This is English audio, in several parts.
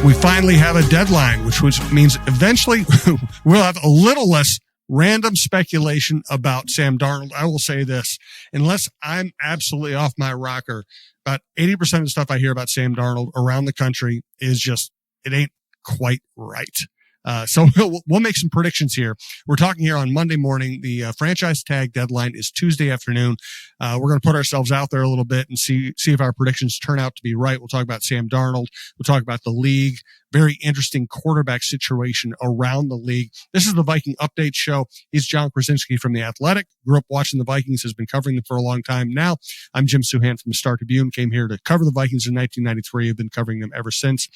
We finally have a deadline, which means eventually we'll have a little less random speculation about Sam Darnold. I will say this, unless I'm absolutely off my rocker, about 80% of the stuff I hear about Sam Darnold around the country is just, it ain't quite right. So we'll make some predictions here. We're talking here on Monday morning. The franchise tag deadline is Tuesday afternoon. We're going to put ourselves out there a little bit and see if our predictions turn out to be right. We'll talk about Sam Darnold. We'll talk about the league. Very interesting quarterback situation around the league. This is the Viking Update Show. He's John Krawczynski from The Athletic. Grew up watching the Vikings, has been covering them for a long time now. I'm Jim Souhan from the Star Tribune. Came here to cover the Vikings in 1993. I've been covering them ever since.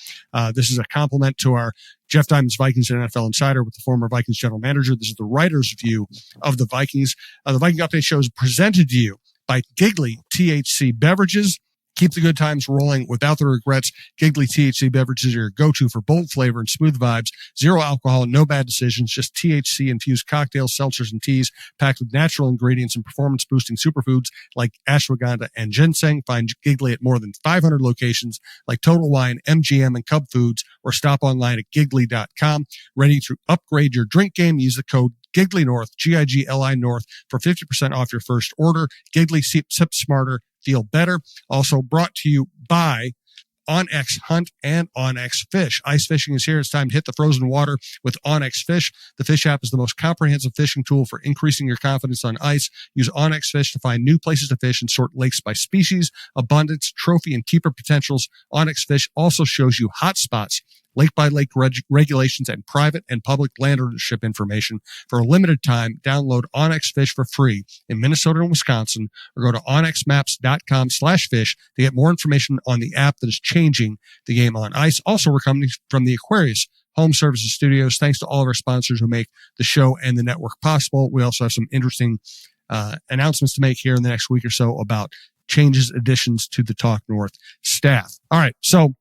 This is a compliment to our Jeff Diamond's Vikings and NFL Insider with the former Vikings general manager. This is the writer's view of the Vikings. The Viking Update Show is presented to you by Giggly THC Beverages. Keep the good times rolling without the regrets. Giggly THC Beverages are your go-to for bold flavor and smooth vibes. Zero alcohol, no bad decisions, just THC-infused cocktails, seltzers, and teas packed with natural ingredients and performance-boosting superfoods like ashwagandha and ginseng. Find Giggly at more than 500 locations like Total Wine, MGM, and Cub Foods, or stop online at giggly.com. Ready to upgrade your drink game? Use the code Giggly North, G-I-G-L-I North, for 50% off your first order. Giggly, sip smarter, feel better. Also brought to you by OnX Hunt and OnX Fish. Ice fishing is here. It's time to hit the frozen water with OnX Fish. The Fish app is the most comprehensive fishing tool for increasing your confidence on ice. Use OnX Fish to find new places to fish and sort lakes by species, abundance, trophy, and keeper potentials. OnX Fish also shows you hot spots, lake-by-lake regulations, and private and public land ownership information. For a limited time, download OnX Fish for free in Minnesota and Wisconsin, or go to onxmaps.com/fish to get more information on the app that is changing the game on ice. Also, we're coming from the Aquarius Home Services Studios. Thanks to all of our sponsors who make the show and the network possible. We also have some interesting announcements to make here in the next week or so about changes, additions to the Talk North staff. All right, so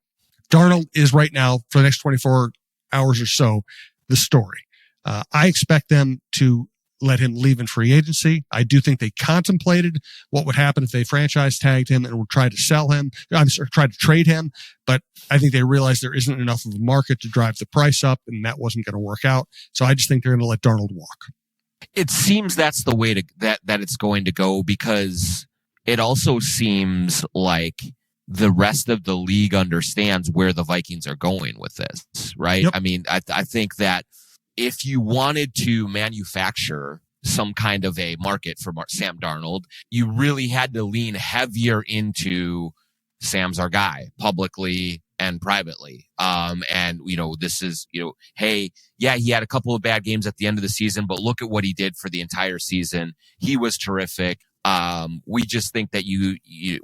Darnold is right now, for the next 24 hours or so, the story. I expect them to let him leave in free agency. I do think they contemplated what would happen if they franchise tagged him and would try to sell him, try to trade him. But I think they realized there isn't enough of a market to drive the price up, and that wasn't going to work out. So I just think they're going to let Darnold walk. It seems that's the way that it's going to go, because it also seems like the rest of the league understands where the Vikings are going with this, right? Yep. I mean, I think that if you wanted to manufacture some kind of a market for Sam Darnold, you really had to lean heavier into Sam's our guy, publicly and privately. And, this is, hey, yeah, he had a couple of bad games at the end of the season, but look at what he did for the entire season. He was terrific. We just think that you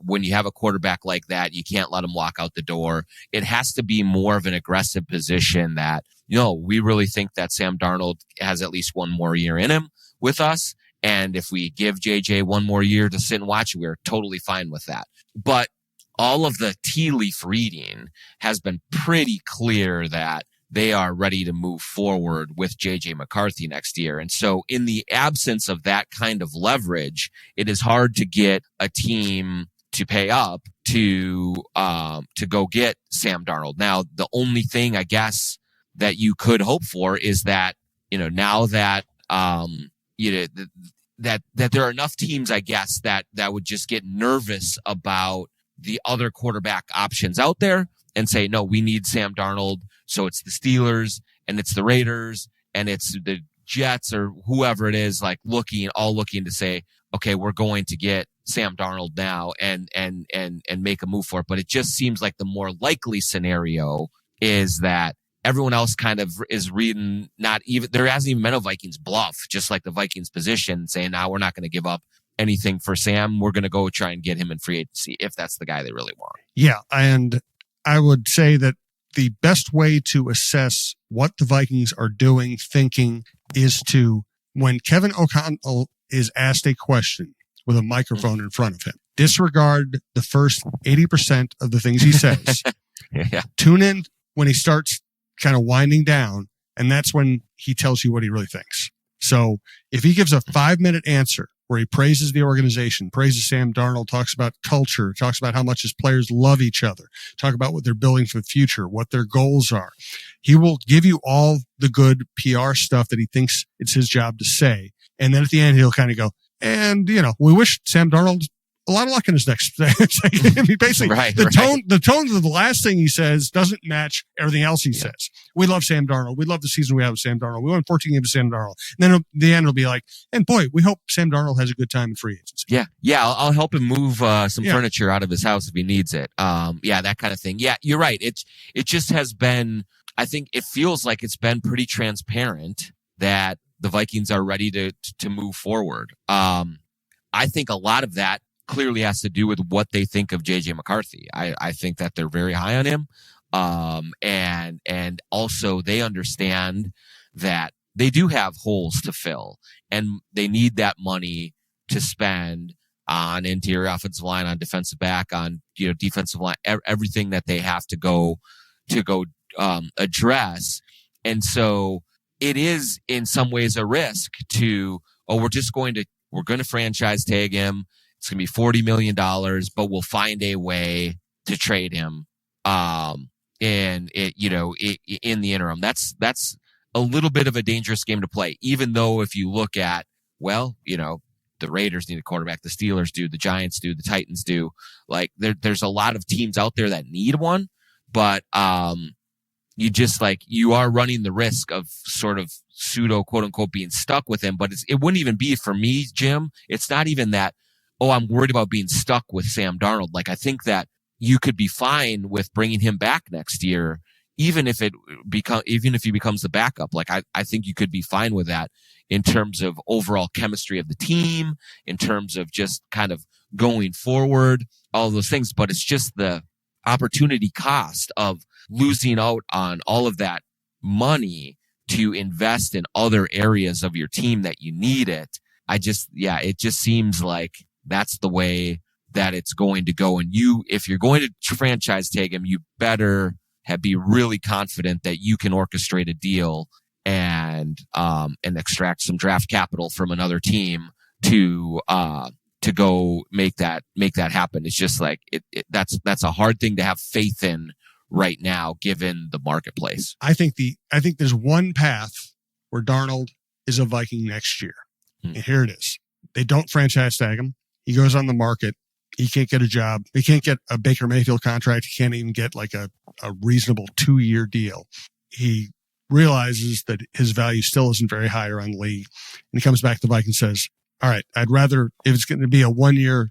when you have a quarterback like that, you can't let him walk out the door. It has to be more of an aggressive position that, we really think that Sam Darnold has at least one more year in him with us. And if we give JJ one more year to sit and watch, we're totally fine with that. But all of the tea leaf reading has been pretty clear that they are ready to move forward with JJ McCarthy next year. And so in the absence of that kind of leverage, it is hard to get a team to pay up to go get Sam Darnold. Now, the only thing I guess that you could hope for is that, now that, that there are enough teams, I guess, that would just get nervous about the other quarterback options out there and say, no, we need Sam Darnold. So it's the Steelers and it's the Raiders and it's the Jets or whoever it is, like looking to say, okay, we're going to get Sam Darnold now and make a move for it. But it just seems like the more likely scenario is that everyone else kind of is reading, there hasn't even been a Vikings bluff, just like the Vikings position, saying, now we're not going to give up anything for Sam. We're going to go try and get him in free agency if that's the guy they really want. Yeah. And I would say that the best way to assess what the Vikings are doing, thinking, is to, when Kevin O'Connell is asked a question with a microphone in front of him, disregard the first 80% of the things he says. Yeah. Tune in when he starts kind of winding down, and that's when he tells you what he really thinks. So if he gives a 5-minute answer where he praises the organization, praises Sam Darnold, talks about culture, talks about how much his players love each other, talk about what they're building for the future, what their goals are. He will give you all the good PR stuff that he thinks it's his job to say. And then at the end, he'll kind of go, and, we wish Sam Darnold a lot of luck in his next. I mean, basically, the tone of the last thing he says doesn't match everything else he says. We love Sam Darnold. We love the season we have with Sam Darnold. We won 14 games with Sam Darnold. And then at the end, it'll be like, and boy, we hope Sam Darnold has a good time in free agency. Yeah. I'll help him move some furniture out of his house if he needs it. That kind of thing. Yeah, you're right. It just has been. I think it feels like it's been pretty transparent that the Vikings are ready to move forward. I think a lot of that clearly has to do with what they think of JJ McCarthy. I think that they're very high on him. And also they understand that they do have holes to fill and they need that money to spend on interior offensive line, on defensive back, on, defensive line, everything that they have to go address. And so it is in some ways a risk to, we're going to franchise tag him. It's going to be $40 million, but we'll find a way to trade him. In the interim, that's a little bit of a dangerous game to play, even though if you look at, the Raiders need a quarterback, the Steelers do, the Giants do, the Titans do. Like there's a lot of teams out there that need one, but, you are running the risk of sort of pseudo quote unquote being stuck with him, but it wouldn't even be for me, Jim. It's not even that, I'm worried about being stuck with Sam Darnold. Like, I think that you could be fine with bringing him back next year, even if he becomes the backup. Like, I think you could be fine with that in terms of overall chemistry of the team, in terms of just kind of going forward, all those things. But it's just the opportunity cost of losing out on all of that money to invest in other areas of your team that you need it. It just seems like that's the way that it's going to go. And if you're going to franchise tag him, you better be really confident that you can orchestrate a deal and extract some draft capital from another team to go make that happen. It's just like that's a hard thing to have faith in right now, given the marketplace. I think there's one path where Darnold is a Viking next year. And here it is. They don't franchise tag him. He goes on the market. He can't get a job. He can't get a Baker Mayfield contract. He can't even get like a reasonable 2-year deal. He realizes that his value still isn't very high around the league. And he comes back to the Vikings and says, all right, I'd rather, if it's going to be a 1-year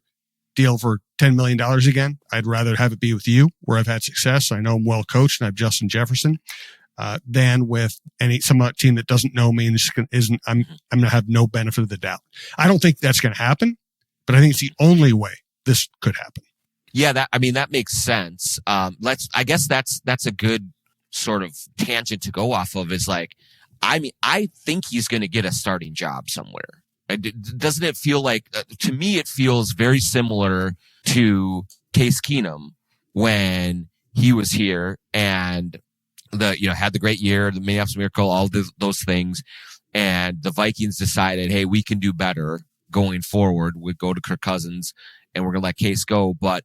deal for $10 million again, I'd rather have it be with you where I've had success. I know I'm well coached and I have Justin Jefferson, than with some team that doesn't know me and I'm going to have no benefit of the doubt. I don't think that's going to happen, but I think it's the only way this could happen. Yeah, that makes sense. I guess that's a good sort of tangent to go off of is like, I think he's going to get a starting job somewhere. Doesn't it feel like, to me, it feels very similar to Case Keenum when he was here and had the great year, the Minneapolis Miracle, all those things. And the Vikings decided, hey, we can do better going forward. We'd go to Kirk Cousins and we're going to let Case go. But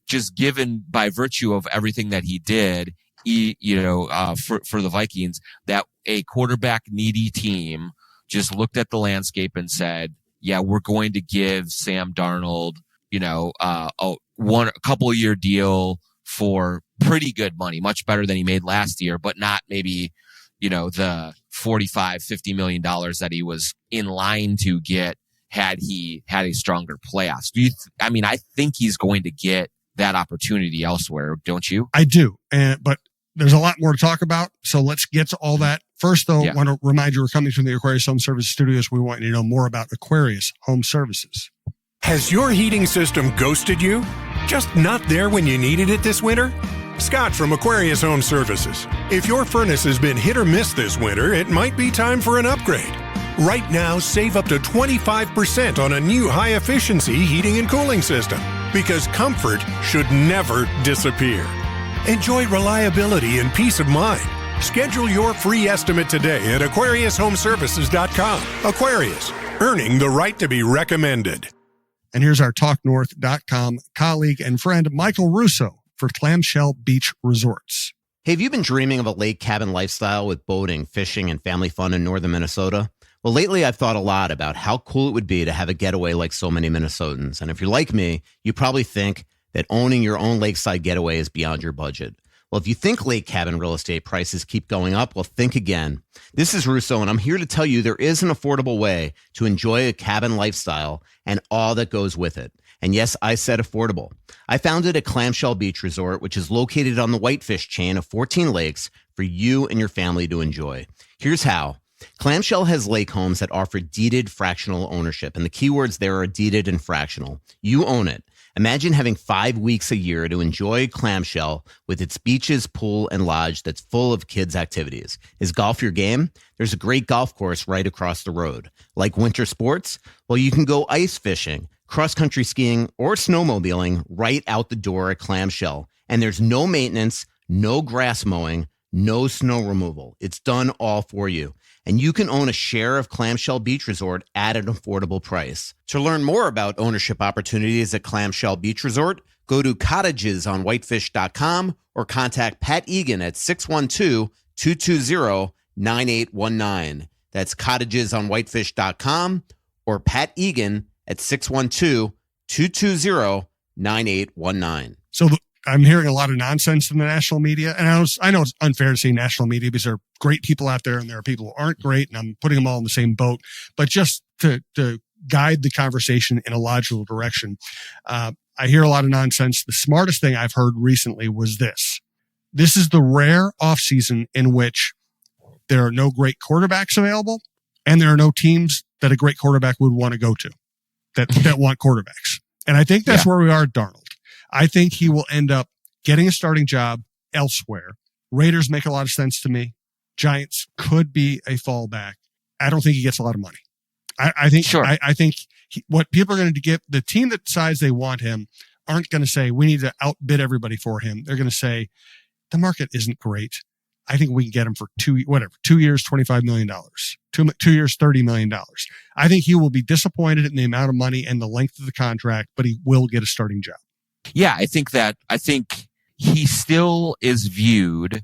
just given by virtue of everything that he did, for the Vikings, that a quarterback needy team just looked at the landscape and said, yeah, we're going to give Sam Darnold, a couple year deal for pretty good money, much better than he made last year, but not maybe, the $45-50 million that he was in line to get had he had a stronger playoffs. I think he's going to get that opportunity elsewhere, don't you? I do. But there's a lot more to talk about. So let's get to all that. First, though, I want to remind you we're coming from the Aquarius Home Services Studios. We want you to know more about Aquarius Home Services. Has your heating system ghosted you? Just not there when you needed it this winter? Scott from Aquarius Home Services. If your furnace has been hit or miss this winter, it might be time for an upgrade. Right now, save up to 25% on a new high-efficiency heating and cooling system, because comfort should never disappear. Enjoy reliability and peace of mind Schedule your free estimate today at AquariusHomeservices.com. Aquarius, earning the right to be recommended. And here's our TalkNorth.com colleague and friend, Michael Russo, for Clamshell Beach Resorts. Hey, have you been dreaming of a lake cabin lifestyle with boating, fishing, and family fun in northern Minnesota? Well, lately I've thought a lot about how cool it would be to have a getaway like so many Minnesotans. And if you're like me, you probably think that owning your own lakeside getaway is beyond your budget. Well, if you think lake cabin real estate prices keep going up, well, think again. This is Russo, and I'm here to tell you there is an affordable way to enjoy a cabin lifestyle and all that goes with it. And yes, I said affordable. I founded a Clamshell Beach Resort, which is located on the Whitefish chain of 14 lakes for you and your family to enjoy. Here's how. Clamshell has lake homes that offer deeded fractional ownership, and the keywords there are deeded and fractional. You own it. Imagine having 5 weeks a year to enjoy Clamshell with its beaches, pool, and lodge that's full of kids' activities. Is golf your game? There's a great golf course right across the road. Like winter sports? Well, you can go ice fishing, cross-country skiing, or snowmobiling right out the door at Clamshell. And there's no maintenance, no grass mowing, no snow removal. It's done all for you. And you can own a share of Clamshell Beach Resort at an affordable price. To learn more about ownership opportunities at Clamshell Beach Resort, go to cottagesonwhitefish.com or contact Pat Egan at 612-220-9819. That's cottagesonwhitefish.com or Pat Egan at 612-220-9819. So I'm hearing a lot of nonsense in the national media, and I know it's unfair to say national media because there are great people out there and there are people who aren't great, and I'm putting them all in the same boat. But just to guide the conversation in a logical direction, I hear a lot of nonsense. The smartest thing I've heard recently was this. This is the rare offseason in which there are no great quarterbacks available, and there are no teams that a great quarterback would want to go to that want quarterbacks. And I think that's where we are at Darnold. I think he will end up getting a starting job elsewhere. Raiders make a lot of sense to me. Giants could be a fallback. I don't think he gets a lot of money. I think what people are going to give, the team that decides they want him aren't going to say, we need to outbid everybody for him. They're going to say, the market isn't great. I think we can get him for 2 years, $25 million, 2 years, $30 million. I think he will be disappointed in the amount of money and the length of the contract, but he will get a starting job. Yeah, I think he still is viewed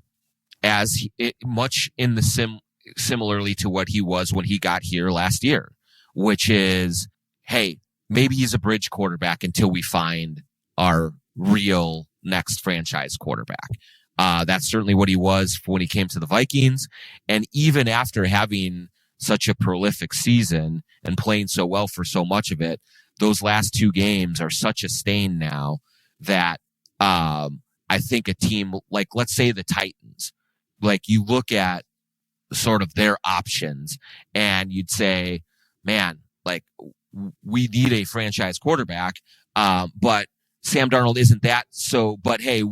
as much in the similarly to what he was when he got here last year, which is, hey, maybe he's a bridge quarterback until we find our real next franchise quarterback. That's certainly what he was when he came to the Vikings. And even after having such a prolific season and playing so well for so much of it, those last 2 games are such a stain now that I think a team like, let's say the Titans, like you look at sort of their options and you'd say, man, like we need a franchise quarterback. But Sam Darnold isn't that. So, but hey,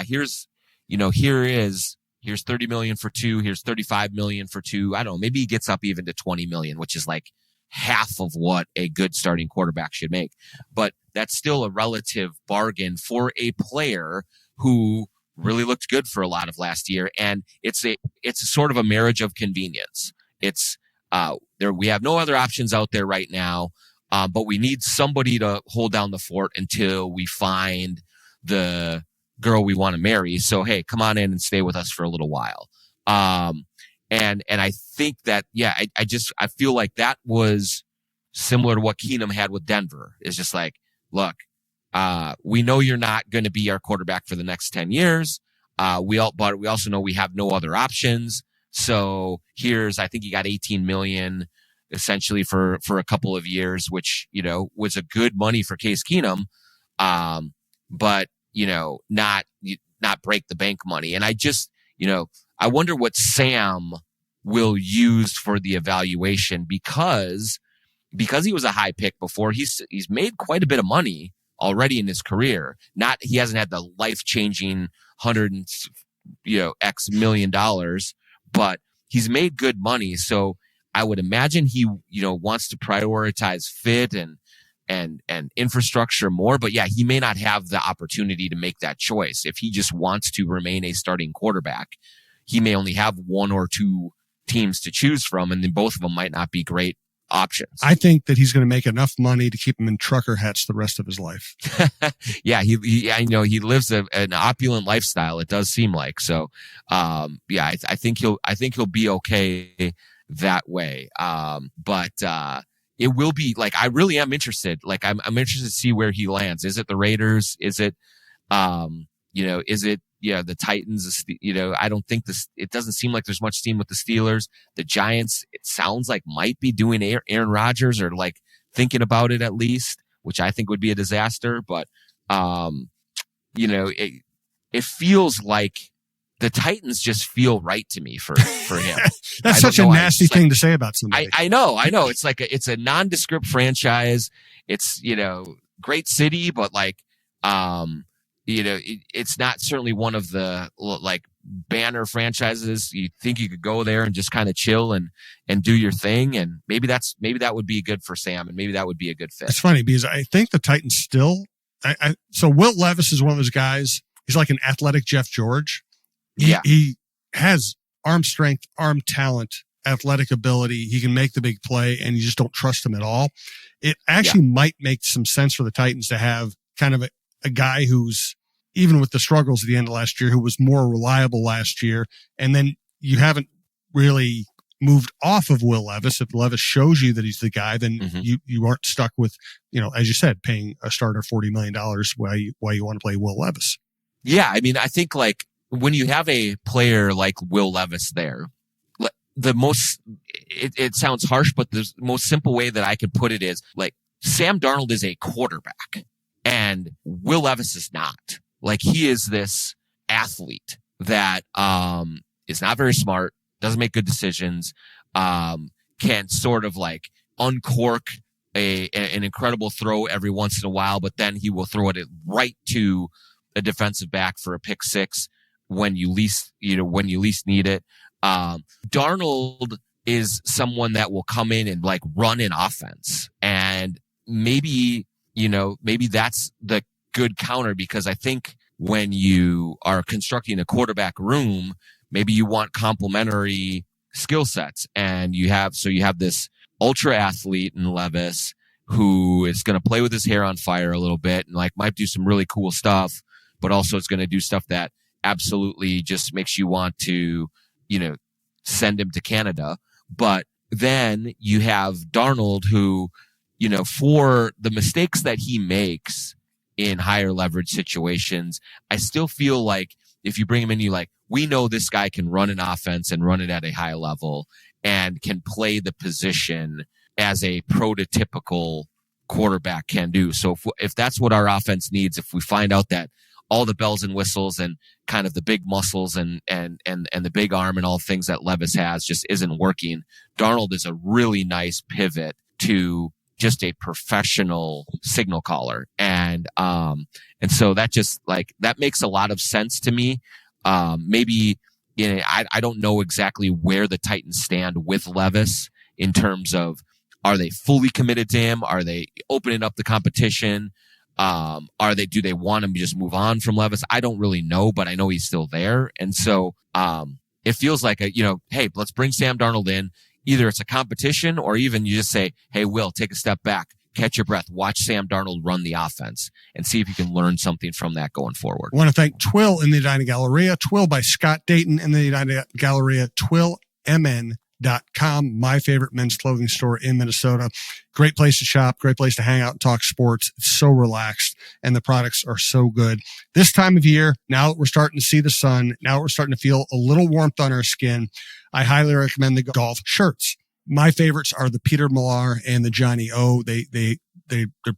here's $30 million for 2. Here's $35 million for 2. I don't know. Maybe he gets up even to $20 million, which is like half of what a good starting quarterback should make. But that's still a relative bargain for a player who really looked good for a lot of last year. And it's a sort of a marriage of convenience. It's we have no other options out there right now, but we need somebody to hold down the fort until we find the girl we want to marry. So, hey, come on in and stay with us for a little while. And I think that, I feel like that was similar to what Keenum had with Denver. It's just like, look, we know you're not going to be our quarterback for the next 10 years. But we also know we have no other options. So I think he got $18 million essentially for a couple of years, which, was a good money for Case Keenum. But, not break the bank money. And I just, I wonder what Sam will use for the evaluation because he was a high pick before. He's made quite a bit of money already in his career. He hasn't had the life-changing X million dollars, but he's made good money. So I would imagine he, wants to prioritize fit and infrastructure more, but he may not have the opportunity to make that choice. If he just wants to remain a starting quarterback, he may only have one or two teams to choose from, and then both of them might not be great options. I think that he's going to make enough money to keep him in trucker hats the rest of his life. Yeah, I know he lives an opulent lifestyle. It does seem like so. Yeah, I think he'll be okay that way. But it will be like, I really am interested. Like I'm interested to see where he lands. Is it the Raiders? Is it, is it, the Titans? I don't think it doesn't seem like there's much steam with the Steelers. The Giants, it sounds like might be doing Aaron Rodgers, or like thinking about it at least, which I think would be a disaster. But, it feels like the Titans just feel right to me for him. That's such a nasty thing to say about somebody. I know. It's like it's a nondescript franchise. It's, great city, but like, it's not certainly one of the like banner franchises. You think you could go there and just kind of chill and do your thing. And maybe that would be good for Sam, and maybe that would be a good fit. It's funny because I think the Titans still, so Will Levis is one of those guys. He's like an athletic Jeff George. He has arm strength, arm talent, athletic ability. He can make the big play, and you just don't trust him at all. It actually might make some sense for the Titans to have kind of a guy who's, even with the struggles at the end of last year, who was more reliable last year. And then you haven't really moved off of Will Levis. If Levis shows you that he's the guy, then you aren't stuck with, as you said, paying a starter $40 million while you want to play Will Levis. Yeah. I mean, I think like when you have a player like Will Levis there, it sounds harsh, but the most simple way that I could put it is like Sam Darnold is a quarterback and Will Levis is not. Like, he is this athlete that is not very smart, doesn't make good decisions, can sort of like uncork an incredible throw every once in a while, but then he will throw it right to a defensive back for a pick six when you least need it. Darnold is someone that will come in and like run an offense, and maybe that's the good counter, because I think when you are constructing a quarterback room, maybe you want complementary skill sets, and you have this ultra athlete in Levis who is going to play with his hair on fire a little bit and like might do some really cool stuff, but also it's going to do stuff that absolutely just makes you want to, send him to Canada. But then you have Darnold who, for the mistakes that he makes in higher leverage situations, I still feel like if you bring him in, we know this guy can run an offense and run it at a high level and can play the position as a prototypical quarterback can do. So if that's what our offense needs, if we find out that all the bells and whistles and kind of the big muscles and the big arm and all things that Levis has just isn't working, Darnold is a really nice pivot to just a professional signal caller. And so that just that makes a lot of sense to me. Maybe, I don't know exactly where the Titans stand with Levis in terms of, are they fully committed to him? Are they opening up the competition? Do they want him to just move on from Levis? I don't really know, but I know he's still there. And so, it feels like hey, let's bring Sam Darnold in. Either it's a competition, or even you just say, hey, Will, take a step back, catch your breath, watch Sam Darnold run the offense and see if you can learn something from that going forward. I want to thank Twill in the Edina Galleria, Twill by Scott Dayton in the Edina Galleria, twillmn.com, my favorite men's clothing store in Minnesota. Great place to shop, great place to hang out and talk sports. It's so relaxed, and the products are so good. This time of year, now that we're starting to see the sun, now we're starting to feel a little warmth on our skin, I highly recommend the golf shirts. My favorites are the Peter Millar and the Johnny O. They're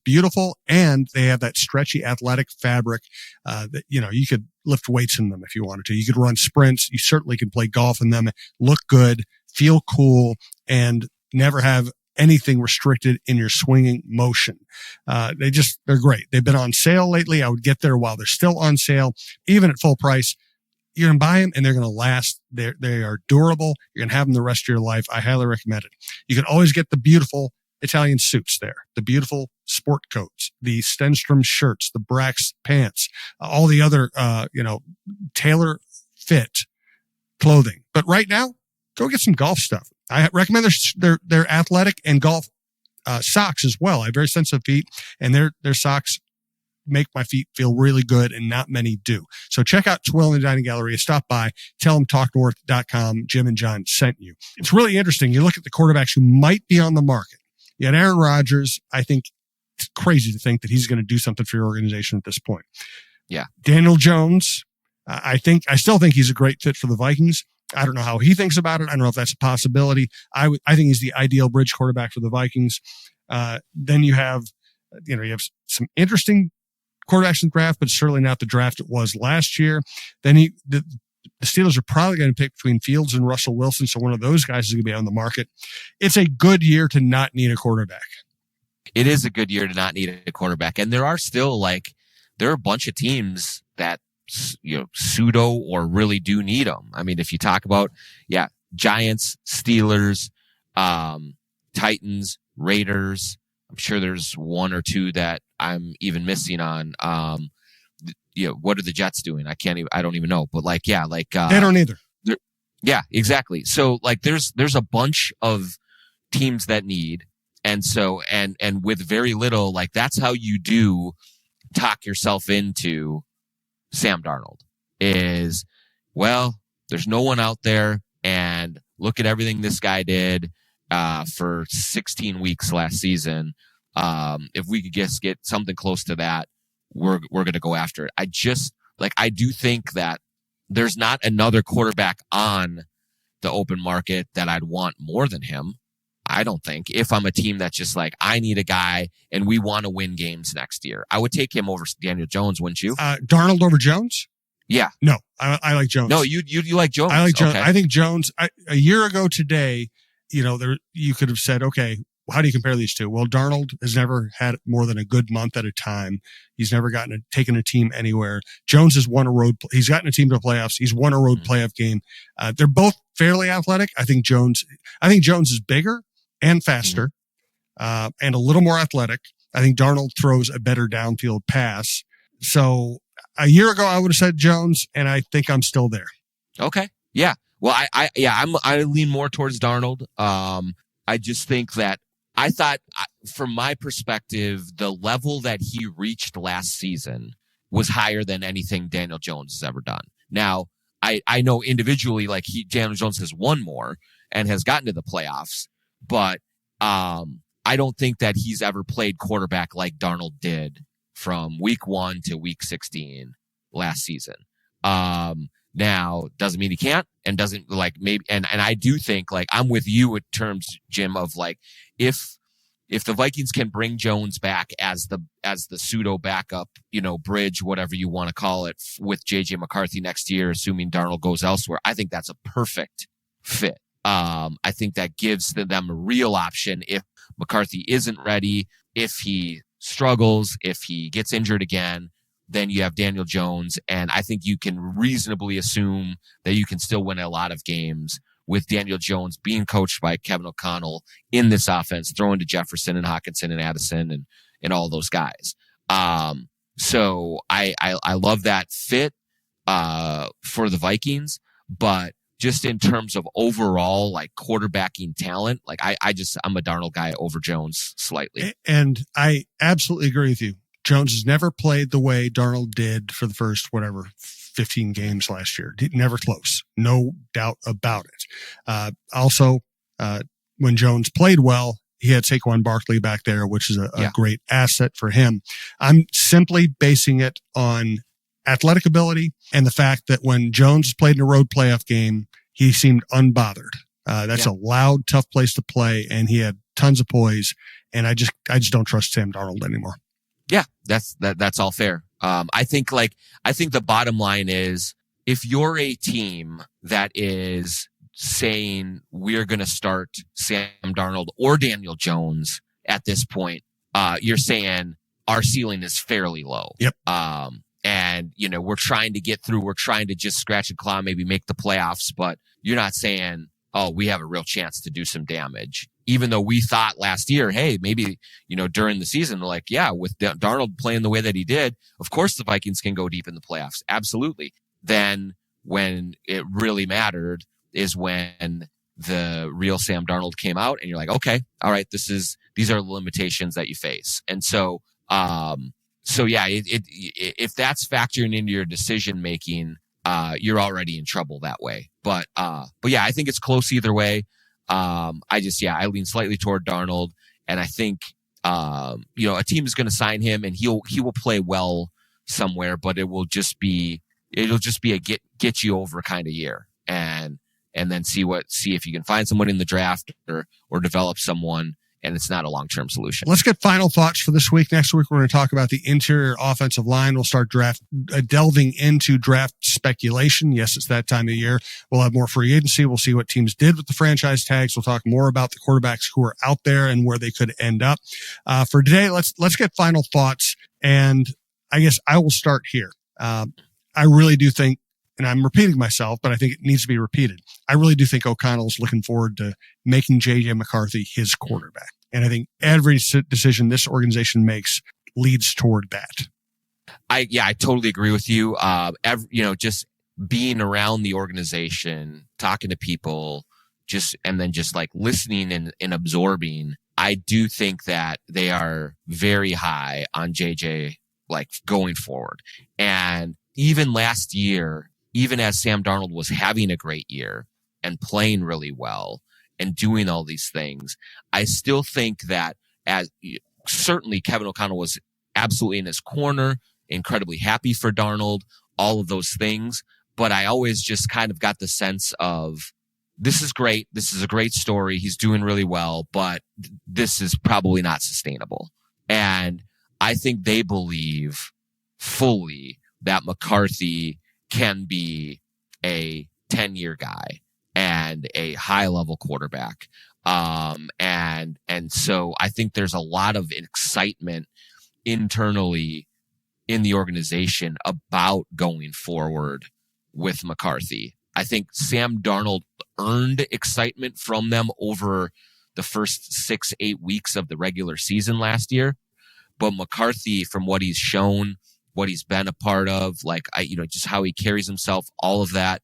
beautiful, and they have that stretchy athletic fabric that, you could lift weights in them if you wanted to. You could run sprints. You certainly can play golf in them, look good, feel cool, and never have anything restricted in your swinging motion. They're great. They've been on sale lately. I would get there while they're still on sale, even at full price. You're going to buy them and they're going to last. They are durable. You're going to have them the rest of your life. I highly recommend it. You can always get the beautiful Italian suits there, the beautiful sport coats, the Stenstrom shirts, the Brax pants, all the other, tailor fit clothing. But right now, go get some golf stuff. I recommend their athletic and golf socks as well. I have very sensitive feet, and their socks make my feet feel really good, and not many do. So check out Twilling Dining Galleria. Stop by. Tell them TalkNorth.com. Jim and John sent you. It's really interesting. You look at the quarterbacks who might be on the market. You had Aaron Rodgers. I think it's crazy to think that he's going to do something for your organization at this point. Yeah. Daniel Jones. I still think he's a great fit for the Vikings. I don't know how he thinks about it. I don't know if that's a possibility. I think he's the ideal bridge quarterback for the Vikings. Then you have some interesting quarterbacks in the draft, but certainly not the draft it was last year. Then the Steelers are probably going to pick between Fields and Russell Wilson, so one of those guys is going to be on the market. It's a good year to not need a quarterback. It is a good year to not need a quarterback, and there are still there are a bunch of teams that pseudo or really do need them. I mean, if you talk about Giants, Steelers, Titans, Raiders. I'm sure there's one or two that I'm even missing on. What are the Jets doing? I don't even know. But they don't either. Yeah, exactly. So there's a bunch of teams that need, and so and with very little, that's how you do talk yourself into Sam Darnold is, there's no one out there, and look at everything this guy did for 16 weeks last season. If we could just get something close to that, we're going to go after it. I do think that there's not another quarterback on the open market that I'd want more than him. I don't think. If I'm a team that's just I need a guy and we want to win games next year, I would take him over Daniel Jones, wouldn't you? Darnold over Jones? Yeah. No, I like Jones. No, you like Jones. I like Jones. Okay. I think Jones, a year ago today, you could have said, okay, how do you compare these two? Well, Darnold has never had more than a good month at a time. He's never taken a team anywhere. Jones has won he's gotten a team to the playoffs. He's won a road playoff game. They're both fairly athletic. I think Jones is bigger and faster, and a little more athletic. I think Darnold throws a better downfield pass. So a year ago, I would have said Jones, and I think I'm still there. Okay. Yeah. Well, I lean more towards Darnold. I just think that I thought, from my perspective, the level that he reached last season was higher than anything Daniel Jones has ever done. Now, I know individually, Daniel Jones has won more and has gotten to the playoffs, but I don't think that he's ever played quarterback like Darnold did from week 1 to week 16 last season. Now, doesn't mean he can't, and doesn't maybe, and I do think I'm with you in terms, Jim, of if the Vikings can bring Jones back as the pseudo backup, bridge, whatever you want to call it, with JJ McCarthy next year, assuming Darnold goes elsewhere, I think that's a perfect fit. I think that gives them a real option if McCarthy isn't ready, if he struggles, if he gets injured again. Then you have Daniel Jones, and I think you can reasonably assume that you can still win a lot of games with Daniel Jones being coached by Kevin O'Connell in this offense, throwing to Jefferson and Hockenson and Addison and all those guys. So I love that fit for the Vikings, but just in terms of overall quarterbacking talent, I'm a Darnold guy over Jones slightly. And I absolutely agree with you. Jones has never played the way Darnold did for the first 15 games last year. Never close. No doubt about it. Also, when Jones played well, he had Saquon Barkley back there, which is a great asset for him. I'm simply basing it on athletic ability and the fact that when Jones played in a road playoff game, he seemed unbothered. That's a loud, tough place to play, and he had tons of poise. And I just don't trust Sam Darnold anymore. Yeah, that's all fair. I think the bottom line is, if you're a team that is saying we're going to start Sam Darnold or Daniel Jones at this point, you're saying our ceiling is fairly low. Yep. And we're trying to get through. We're trying to just scratch and claw, maybe make the playoffs, but you're not saying, oh, we have a real chance to do some damage. Even though we thought last year, hey, maybe, during the season, with Darnold playing the way that he did, of course the Vikings can go deep in the playoffs. Absolutely. Then when it really mattered is when the real Sam Darnold came out, and you're like, okay, all right, these are the limitations that you face. And so, if that's factoring into your decision making, you're already in trouble that way. But yeah, I think it's close either way. I lean slightly toward Darnold, and I think, a team is going to sign him, and he will play well somewhere, but it'll just be a get you over kind of year, and then see if you can find someone in the draft or develop someone, and it's not a long-term solution. Let's get final thoughts for this week. Next week, we're going to talk about the interior offensive line. We'll start delving into draft speculation. Yes, it's that time of year. We'll have more free agency. We'll see what teams did with the franchise tags. We'll talk more about the quarterbacks who are out there and where they could end up. For today, let's get final thoughts. And I guess I will start here. I really do think, and I'm repeating myself, but I think it needs to be repeated. I really do think O'Connell's looking forward to making J.J. McCarthy his quarterback. And I think every decision this organization makes leads toward that. I totally agree with you. Just being around the organization, talking to people, and then like listening and absorbing. I do think that they are very high on JJ, like going forward. And even last year, even as Sam Darnold was having a great year and playing really well and doing all these things, I still think that certainly Kevin O'Connell was absolutely in his corner, incredibly happy for Darnold, all of those things. But I always just kind of got the sense of, this is great. This is a great story. He's doing really well, but this is probably not sustainable. And I think they believe fully that McCarthy can be a 10-year guy and a high-level quarterback. And so I think there's a lot of excitement internally in the organization about going forward with McCarthy. I think Sam Darnold earned excitement from them over the first 6-8 weeks of the regular season last year. But McCarthy, from what he's shown, what he's been a part of, just how he carries himself, all of that,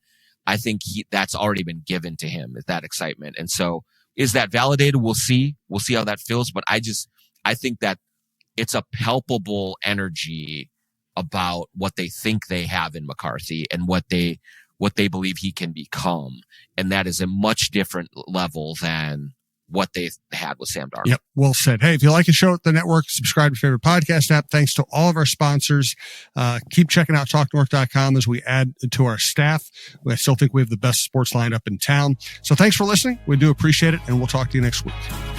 I think that's already been given to him, is that excitement. And so is that validated? We'll see. We'll see how that feels. But I think that it's a palpable energy about what they think they have in McCarthy and what they believe he can become. And that is a much different level than what they had with Sam Darnold. Yep. Well said. Hey, if you like a show at the network, subscribe to your favorite podcast app. Thanks to all of our sponsors. Keep checking out TalkNorth.com as we add to our staff. I still think we have the best sports lineup in town. So thanks for listening. We do appreciate it, and we'll talk to you next week.